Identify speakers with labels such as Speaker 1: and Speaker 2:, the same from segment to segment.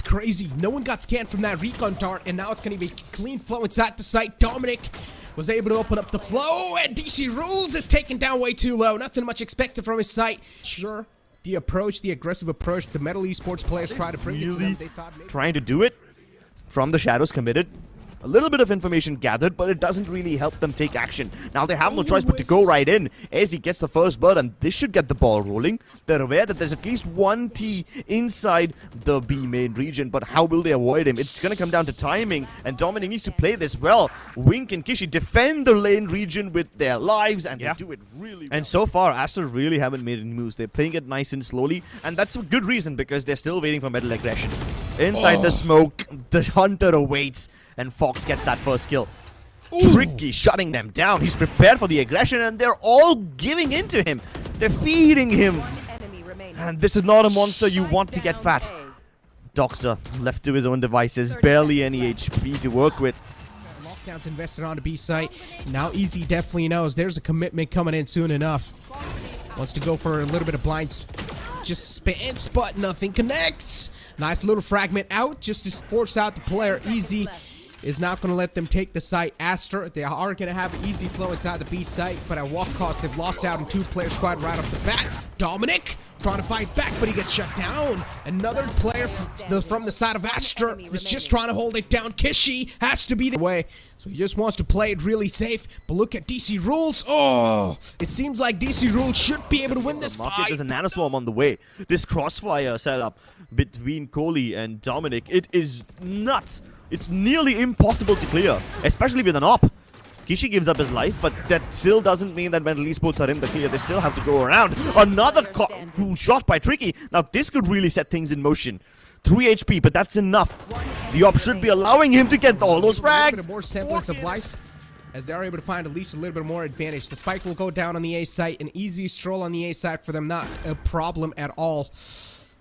Speaker 1: crazy. No one got scanned from that recon dart, and now it's going to be clean flow inside the site. DominiK was able to open up the flow, and DC Rules is taken down way too low. Nothing much expected from his site. Sure, the approach, the aggressive approach, the Metal Esports players try to bring it to them. They thought maybe
Speaker 2: trying to do it from the shadows, committed. A little bit of information gathered, but it doesn't really help them take action. Now they have no choice but to go right in. Ezzy gets the first bird, and this should get the ball rolling. They're aware that there's at least one T inside the B main region, but how will they avoid him? It's going to come down to timing, and DominiK needs to play this well. Wink and Kishi defend the lane region with their lives, and they do it really well. And so far, Aster really haven't made any moves. They're playing it nice and slowly, and that's a good reason, because they're still waiting for metal aggression. Inside the smoke, the hunter awaits, and Fox gets that first kill. Tricky shutting them down. He's prepared for the aggression, and they're all giving in to him. They're feeding him. And this is not a monster you want to get fat. Doxer left to his own devices, barely any HP to work with.
Speaker 1: Lockdown's invested on the B site. Now Ezzy definitely knows there's a commitment coming in soon enough. Wants to go for a little bit of blind. Just spams, but nothing connects. Nice little fragment out, just to force out the player. Ezzy is not going to let them take the site. Aster, they are going to have an easy flow inside the B site, but at what cost? They've lost out in 2-player squad right off the bat. DominiK trying to fight back, but he gets shut down. Another player from the side of Aster is just trying to hold it down. Kishi has to be the way, so he just wants to play it really safe. But look at DC Rules. Oh, it seems like DC Rules should be able to win this fight.
Speaker 2: There's a nanoswarm on the way. This crossfire setup between Kohliii and DominiK, it is nuts. It's nearly impossible to clear, especially with an op. Kishi gives up his life, but that still doesn't mean that Metal Esports are in the clear. They still have to go around. Another cool shot by Tricky. Now this could really set things in motion. 3 HP, but that's enough. The op should be allowing him to get all those frags.
Speaker 1: More semblance of life, as they are able to find at least a little bit more advantage. The spike will go down on the A site. An easy stroll on the A site for them, not a problem at all.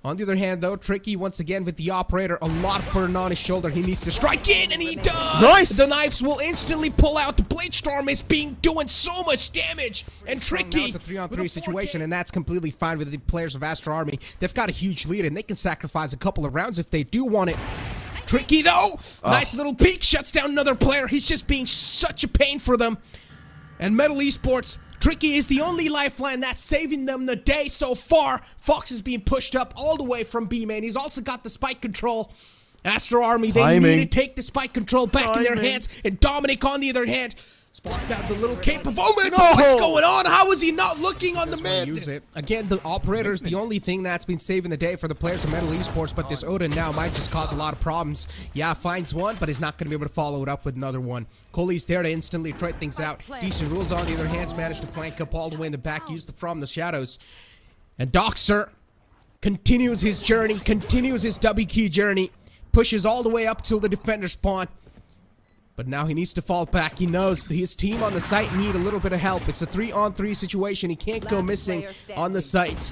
Speaker 1: On the other hand, though, Tricky once again with the operator, a lot of burden on his shoulder. He needs to strike in, and he does!
Speaker 2: Nice!
Speaker 1: The knives will instantly pull out. The Blade Storm is doing so much damage, and Tricky. Now it's a 3-on-3 situation, and that's completely fine with the players of Aster Army. They've got a huge lead, and they can sacrifice a couple of rounds if they do want it. Tricky, though, nice little peek, shuts down another player. He's just being such a pain for them. And Metal Esports, Tricky is the only lifeline that's saving them the day so far. Fox is being pushed up all the way from B main. He's also got the spike control. Aster Army, they need to take the spike control back in their hands. And DominiK, on the other hand, spots out the little cape of Omen. No. What's going on? How is he not looking on the mid? Use it. Again, the operator is the only thing that's been saving the day for the players of Metal Esports, but this Odin now might just cause a lot of problems. Yeah, finds one, but he's not going to be able to follow it up with another one. Kohliii's there to instantly try things out. DC Rules, on the other hand, managed to flank up all the way in the back, use the from the shadows. And Doxer continues his journey, continues his W key journey, pushes all the way up till the defender spawn. But now he needs to fall back. He knows his team on the site need a little bit of help. It's a 3-on-3 situation. He can't go missing on the site.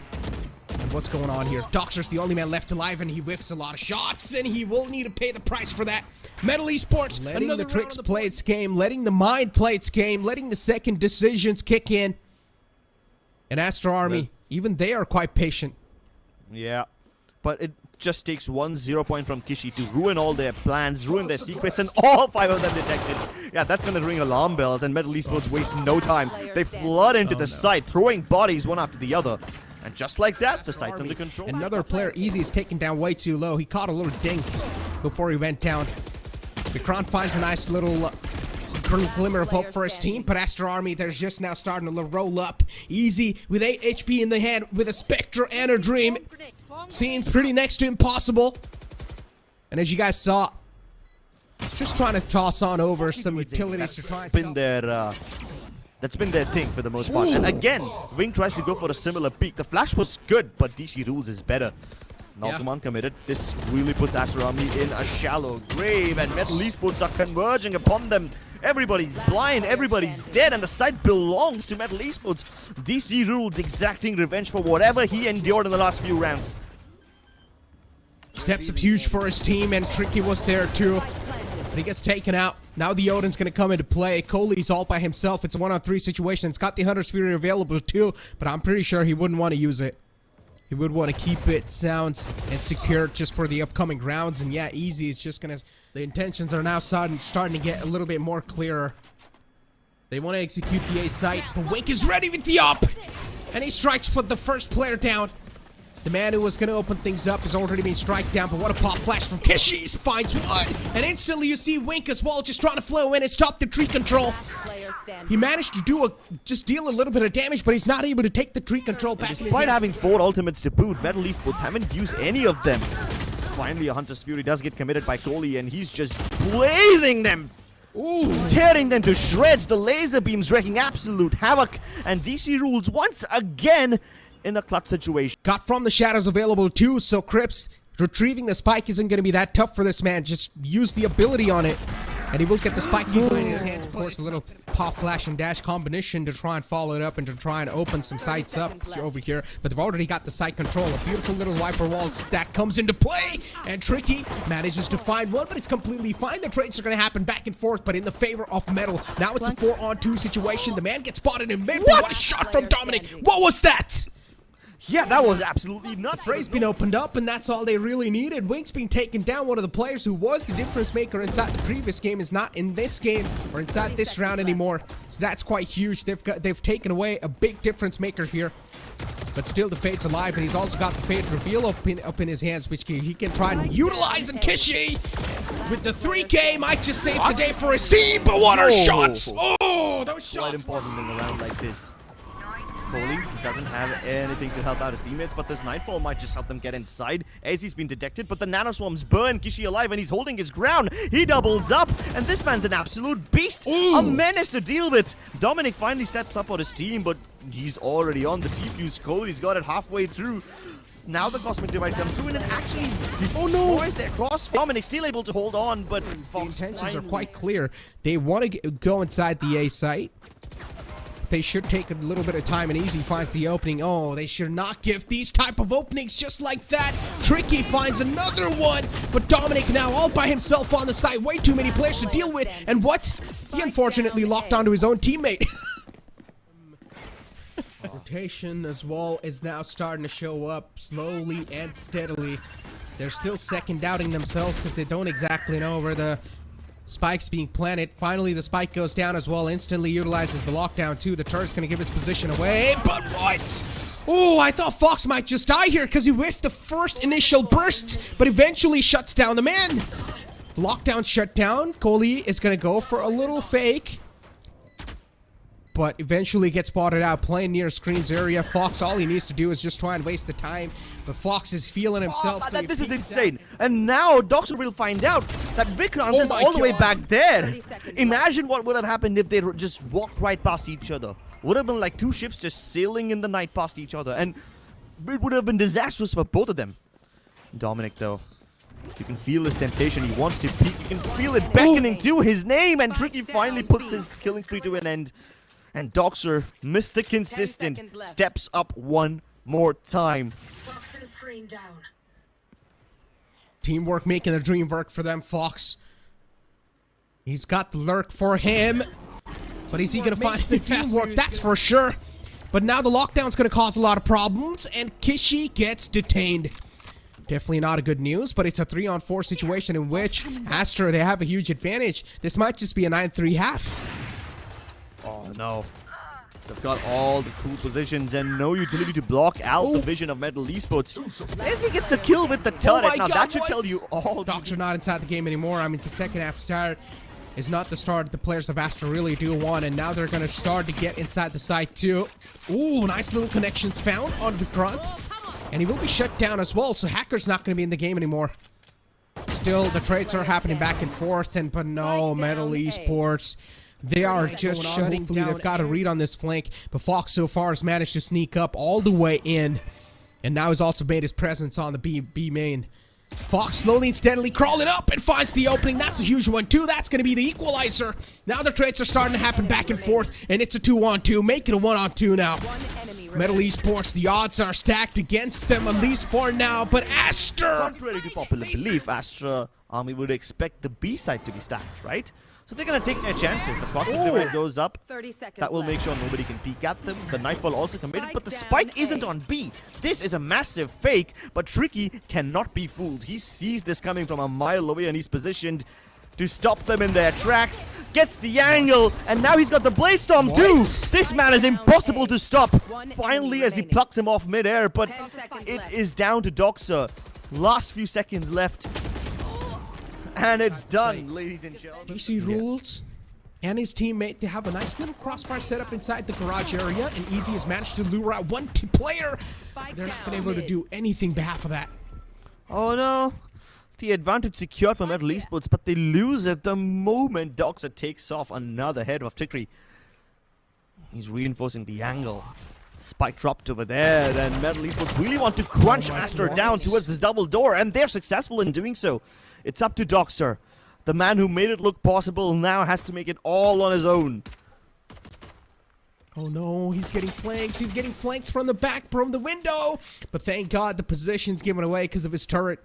Speaker 1: And what's going on here? Doxer's the only man left alive, and he whiffs a lot of shots, and he will need to pay the price for that. Metal Esports, letting the tricks play its game, letting the mind play its game, letting the second decisions kick in. And Aster Army, even they are quite patient.
Speaker 2: Yeah, but it just takes 1 0 point from Kishi to ruin all their plans, ruin their secrets, and all 5 of them detected. Yeah, that's going to ring alarm bells, and Metal Esports waste no time. They flood into the site, throwing bodies one after the other. And just like that, the site's under control.
Speaker 1: Another player, Ezzy, is taken down way too low. He caught a little dink before he went down. Mikron finds a nice little glimmer of hope for his team, but Aster Army, they're just now starting to roll up. Ezzy with 8 HP in the hand, with a Spectre and a Dream. Seems pretty next to impossible. And as you guys saw, he's just trying to toss on over some utilities to try and stop.
Speaker 2: That's been their thing for the most part. And again, Wing tries to go for a similar peak. The flash was good, but DC Rules is better. Nalkaman committed. This really puts Aster Army in a shallow grave, and Metal Esports are converging upon them. Everybody's blind, everybody's dead, and the site belongs to Metal Esports. DC Rules exacting revenge for whatever he endured in the last few rounds.
Speaker 1: Steps up huge for his team, and Tricky was there too. But he gets taken out. Now the Odin's going to come into play. Kohliii's all by himself. It's a 1-on-3 situation. It's got the Hunter's Fury available too, but I'm pretty sure he wouldn't want to use it. He would want to keep it sound and secure just for the upcoming rounds. And yeah, Ezzy is just gonna... The intentions are now starting to get a little bit more clearer. They want to execute the A site, but Wink is ready with the op! And he strikes for the first player down. The man who was going to open things up has already been struck down, but what a pop flash from Kishi finds one! And instantly you see Wink as well just trying to flow in and stop the tree control. He managed to just deal a little bit of damage, but he's not able to take the tree control back.
Speaker 2: Despite having 4 ultimates to boot, Metal Esports haven't used any of them. Finally, a Hunter's Fury does get committed by Kohliii, and he's just blazing them!
Speaker 1: Ooh.
Speaker 2: Tearing them to shreds, the laser beams wreaking absolute havoc, and DC rules once again in a clutch situation.
Speaker 1: Got from the shadows available too, so Crips retrieving the spike isn't going to be that tough for this man. Just use the ability on it, and he will get the spike easily in his hands. Of course, a little pop flash and dash combination to try and follow it up and to try and open some sites up over here. But they've already got the site control. A beautiful little wiper wall stack comes into play, and Tricky manages to find one, but it's completely fine. The trades are going to happen back and forth, but in the favor of Metal. Now it's a 4-on-2 situation. The man gets spotted in mid. What a shot from DominiK! What was that?
Speaker 2: Yeah, that was absolutely nuts.
Speaker 1: Frey's been opened up, and that's all they really needed. Wink's being taken down. One of the players who was the difference maker inside the previous game is not in this game or inside this round anymore. So that's quite huge. They've taken away a big difference maker here. But still, the Fate's alive, and he's also got the Fate reveal up in his hands, which he can try and utilize. And Kishi, with the 3K, might just save the day for his team. But what are shots? Oh, those shots!
Speaker 2: Quite important in a round like this. Kohliii doesn't have anything to help out his teammates, but this Nightfall might just help them get inside. Ezzy's been detected, but the Nanoswarms burn Kishi alive, and he's holding his ground. He doubles up, and this man's an absolute beast. Ooh. A menace to deal with. DominiK finally steps up on his team, but he's already on the defuse. Kohlii's got it halfway through. Now the Cosmic Divide comes through and it actually destroys their cross. DominiK still able to hold on, but
Speaker 1: the intentions are quite clear. They want to go inside the A site. They should take a little bit of time, and Ezzy finds the opening. Oh, they should not give these type of openings just like that. Tricky finds another one, but DominiK now all by himself on the side. Way too many players to deal with, and what? He unfortunately locked onto his own teammate. Rotation as well is now starting to show up slowly and steadily. They're still second doubting themselves because they don't exactly know where the spike's being planted. Finally, the spike goes down as well. Instantly utilizes the lockdown too. The turret's going to give his position away. But what? Oh, I thought Fox might just die here because he whiffed the first initial burst, but eventually shuts down the man. Lockdown shut down. Kohliii is going to go for a little fake, but eventually gets spotted out playing near screens area. Fox, all he needs to do is just try and waste the time, but Fox is feeling himself.
Speaker 2: So this is insane. And now Doxer will find out that Vikrant is all the way back there. Imagine what would have happened if they just walked right past each other. Would have been like 2 ships just sailing in the night past each other, and it would have been disastrous for both of them. DominiK, though, you can feel his temptation. He wants to peek. You can feel it beckoning to his name, and Tricky finally puts his killing spree to an end. And Doxer, Mr. Consistent, steps up one more time.
Speaker 1: Teamwork making the dream work for them, Fox. He's got the lurk for him. But is he going to find the teamwork? That's for sure. But now the lockdown's going to cause a lot of problems, and Kishi gets detained. Definitely not a good news, but it's a 3-on-4 situation in which Aster, they have a huge advantage. This might just be a 9-3 half.
Speaker 2: Oh no. They've got all the cool positions and no utility to block out the vision of Metal Esports. Ezzy gets a kill with the turret. Now that should tell you all.
Speaker 1: Docs are not inside the game anymore. I mean, the second half start is not the start the players of Aster really do want, and now they're going to start to get inside the site too. Ooh, nice little connections found on Vikrant. And he will be shut down as well, so Hacker's not going to be in the game anymore. Still, the trades are happening back and forth, but no, Metal Esports. They are just shutting down. They've got a read on this flank, but Fox so far has managed to sneak up all the way in, and now he's also made his presence on the B main. Fox slowly and steadily crawling up and finds the opening. That's a huge one too. That's going to be the equalizer. Now the trades are starting to happen back and forth, and it's a 2-on-2. Make it a 1-on-2 now. Metal Esports, the odds are stacked against them, at least for now, but Aster...
Speaker 2: Contrary to popular belief, Aster Army would expect the B side to be stacked, right? So they're going to take their chances. The prospect divide goes up.
Speaker 3: 30 seconds
Speaker 2: That will
Speaker 3: left.
Speaker 2: make sure nobody can peek at them. The Nightfall also committed, but the spike isn't on B. This is a massive fake, but Tricky cannot be fooled. He sees this coming from a mile away, and he's positioned to stop them in their tracks. Gets the angle, and now he's got the Blade Storm too. This man is impossible to stop. Finally, as he plucks him off midair, but it is down to Doxer. Last few seconds left. And it's done, ladies and gentlemen.
Speaker 1: Kishi rules and his teammate, they have a nice little crossfire set up inside the garage area, and Ezzy has managed to lure out one player. They're not been able to do anything behalf of that.
Speaker 2: Oh no. The advantage secured for Metal Esports, but they lose it the moment Doxer takes off another head of Trickery. He's reinforcing the angle. Spike dropped over there, then Metal Esports really want to crunch Aster down towards this double door, and they're successful in doing so. It's up to Doxer. The man who made it look possible now has to make it all on his own.
Speaker 1: Oh no, he's getting flanked. He's getting flanked from the back, from the window. But thank God the position's given away because of his turret.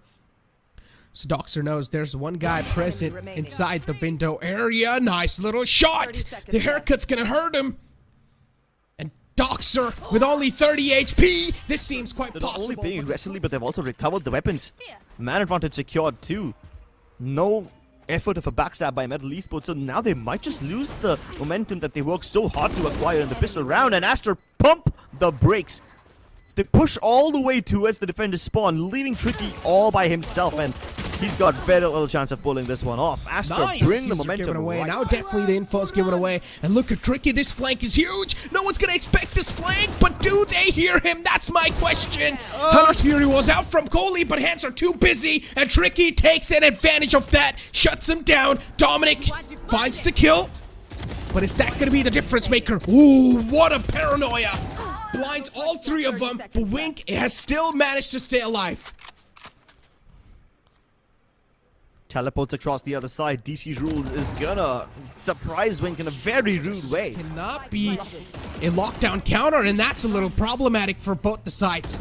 Speaker 1: So Doxer knows there's one guy present inside the window area. Nice little shot. The haircut's gonna hurt him. And Doxer with only 30 HP. This seems quite
Speaker 2: They're not
Speaker 1: possible.
Speaker 2: only playing aggressively, but they've also recovered the weapons. Man advantage secured too. No effort of a backstab by Metal Esports, so now they might just lose the momentum that they worked so hard to acquire in the pistol round, and Aster pump the brakes. They push all the way towards the defender's spawn, leaving Tricky all by himself, and he's got very little chance of pulling this one off. Aster bring the momentum
Speaker 1: given away.
Speaker 2: right.
Speaker 1: Now definitely the info's given away. And look at Tricky, this flank is huge. No one's gonna expect this flank, but do they hear him? That's my question. Hunter's Fury was out from Kohliii, but hands are too busy, and Tricky takes an advantage of that, shuts him down. DominiK finds the kill, but is that gonna be the difference maker? Ooh, what a paranoia. Blinds all three of them, but Wink has still managed to stay alive.
Speaker 2: Teleports across the other side. DC Rules is gonna surprise Wink in a very rude way.
Speaker 1: Cannot be a lockdown counter, and that's a little problematic for both the sides.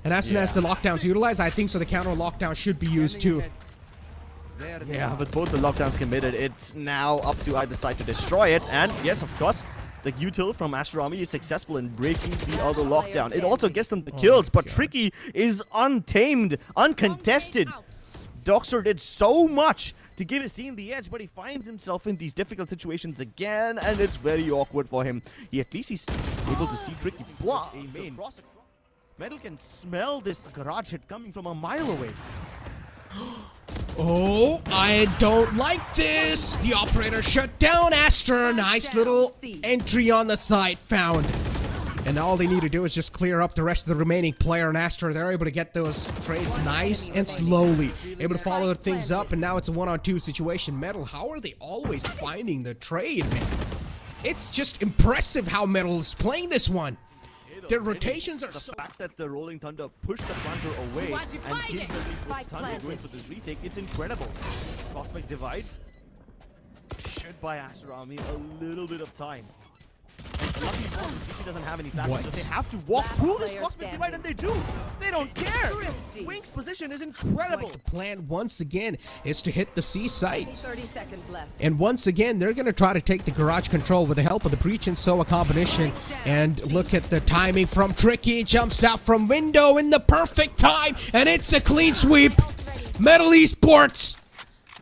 Speaker 1: And as soon as the lockdown's utilized, I think so the counter lockdown should be used too.
Speaker 2: Yeah, but both the lockdowns committed. It's now up to either side to destroy it. And yes, of course, the util from Aster Army is successful in breaking the other lockdown. It also gets them the kills, but Tricky is untamed, uncontested. Doxer did so much to give his team the edge, but he finds himself in these difficult situations again, and it's very awkward for him. At least he's able to see Tricky block a main. Metal can smell this garage hit coming from a mile away.
Speaker 1: Oh, I don't like this. The operator shut down Aster. Nice little entry on the site found. And all they need to do is just clear up the rest of the remaining player, and Aster, they're able to get those trades nice and slowly. Able to follow things up, and now it's a 1-on-2 situation. Metal, how are they always finding the trade, man? It's just impressive how Metal is playing this one. Their rotations are so...
Speaker 2: The fact that the Rolling Thunder pushed the plunger away and gives the Esports Thunder going for this retake, it's incredible. Prospect divide should buy Aster Army a little bit of time. And lucky for them, Kishi doesn't have any flashes, so they have to walk through this prospect divide, and they do. They don't care. Wink's position is incredible.
Speaker 1: The plan once again is to hit the C site.
Speaker 3: 30 seconds left.
Speaker 1: And once again, they're going to try to take the garage control with the help of the Breach and Soa combination. And look at the timing from Tricky. Jumps out from window in the perfect time. And it's a clean sweep. Metal Esports.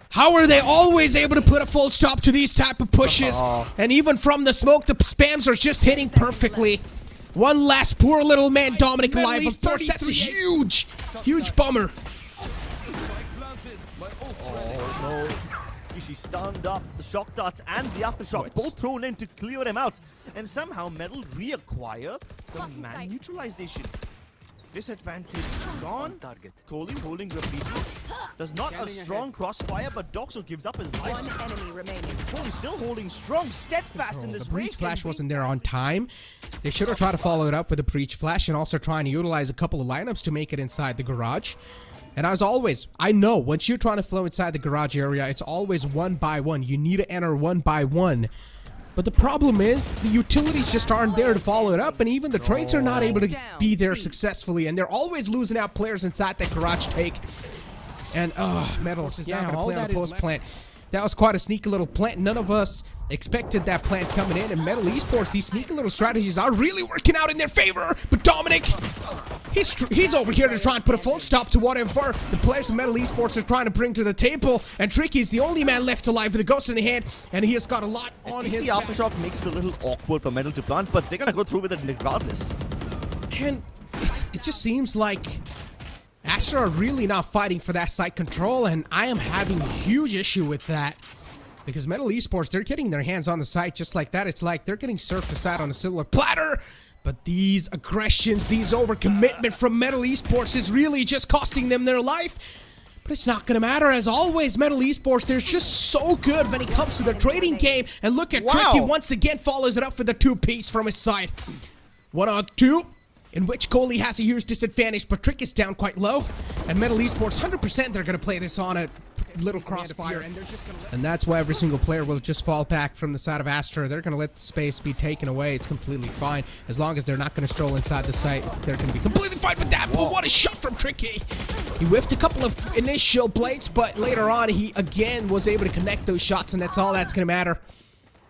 Speaker 1: How are they always able to put a full stop to these type of pushes? And even from the smoke, the spams are just hitting perfectly. One last poor little man, DominiK alive. Of course, that's a huge bummer.
Speaker 2: Oh no. Kishi stunned up. The shock darts and the aftershock both thrown in to clear him out. And somehow Metal reacquire the man neutralization. Disadvantage gone. Kohliii holding graffiti. Does not a strong crossfire, but Doxer gives up his life.
Speaker 3: One enemy remaining.
Speaker 2: Kohliii still holding strong, steadfast in this
Speaker 1: The Breach
Speaker 2: race.
Speaker 1: Flash wasn't there on time. They should have tried to follow it up with a Breach Flash and also trying to utilize a couple of lineups to make it inside the garage. And as always, I know once you're trying to flow inside the garage area, it's always one by one. You need to enter one by one. But the problem is, the utilities just aren't there to follow it up, and even the trades are not able to be there successfully, and they're always losing out players inside that garage take. And, Metal is now going to play on the post plant. That was quite a sneaky little plant. None of us expected that plant coming in. And Metal Esports, these sneaky little strategies are really working out in their favor. But DominiK, he's over here to try and put a full stop to whatever the players of Metal Esports are trying to bring to the table. And Tricky is the only man left alive with a ghost in the hand. And he has got a lot on his back.
Speaker 2: The aftershock makes it a little awkward for Metal to plant, but they're going to go through with it regardless.
Speaker 1: And it just seems like Aster are really not fighting for that site control, and I am having a huge issue with that. Because Metal Esports, they're getting their hands on the site just like that. It's like they're getting served aside on a silver platter. But these aggressions, these overcommitment from Metal Esports is really just costing them their life. But it's not going to matter. As always, Metal Esports, they're just so good when it comes to their trading game. And look at Tricky once again follows it up for the 2-piece from his side. 1-on-2. In which Kohliii has a huge disadvantage, but Trick is down quite low. And Metal Esports, 100% they're going to play this on a little crossfire. And that's why every single player will just fall back from the side of Aster. They're going to let the space be taken away. It's completely fine. As long as they're not going to stroll inside the site, they're going to be completely fine with that. But what a shot from Tricky. He whiffed a couple of initial blades, but later on, he again was able to connect those shots, and that's all that's going to matter.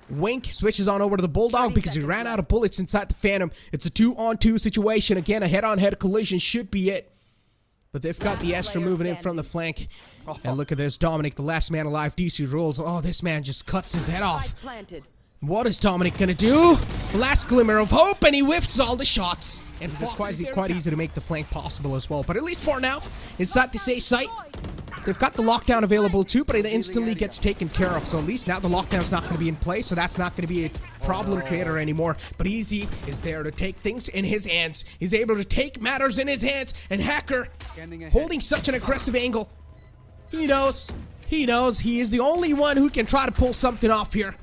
Speaker 1: Wink switches on over to the Bulldog because he ran out of bullets inside the Phantom. It's a 2-on-2 situation. Again, a head-on-head collision should be it. But they've got the Aster moving in from the flank. And look at this, DominiK, the last man alive, DC rules. Oh, this man just cuts his head off. What is DominiK gonna do? Last glimmer of hope, and he whiffs all the shots. And it's quite easy to make the flank possible as well. But at least for now, inside the safe site, they've got the lockdown available too, but it instantly gets taken care of. So at least now the lockdown's not going to be in place, so that's not going to be a problem creator anymore. But Ezzy is there to take things in his hands. He's able to take matters in his hands. And Hacker, holding such an aggressive angle, he knows he is the only one who can try to pull something off here.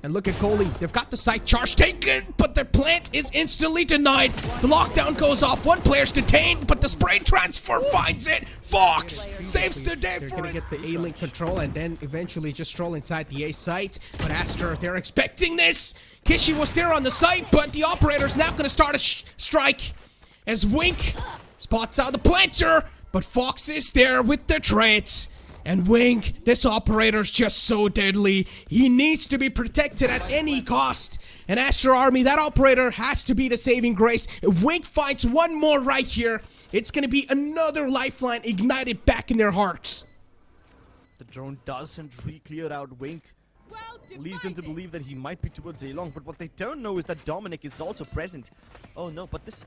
Speaker 1: And look at Kohliii. They've got the site charge taken, but their plant is instantly denied. The lockdown goes off. One player's detained, but the spray transfer finds it. Fox saves the day for it. They're going to get the A-Link control and then eventually just stroll inside the A site. But Aster, they're expecting this. Kishi was there on the site, but the operator's now going to start a strike. As Wink spots out the planter, but Fox is there with the traits. And Wink, this operator's just so deadly. He needs to be protected at any cost. And Aster Army, that operator has to be the saving grace. If Wink fights one more right here, it's going to be another lifeline ignited back in their hearts.
Speaker 2: The drone doesn't re-clear out Wink. Leads them to believe that he might be towards A-Long, but what they don't know is that DominiK is also present. Oh no, but this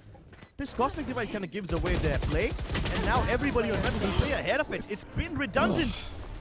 Speaker 2: Cosmic Divide kind of gives away their play, and now everybody on Metal can play ahead of it. It's been redundant.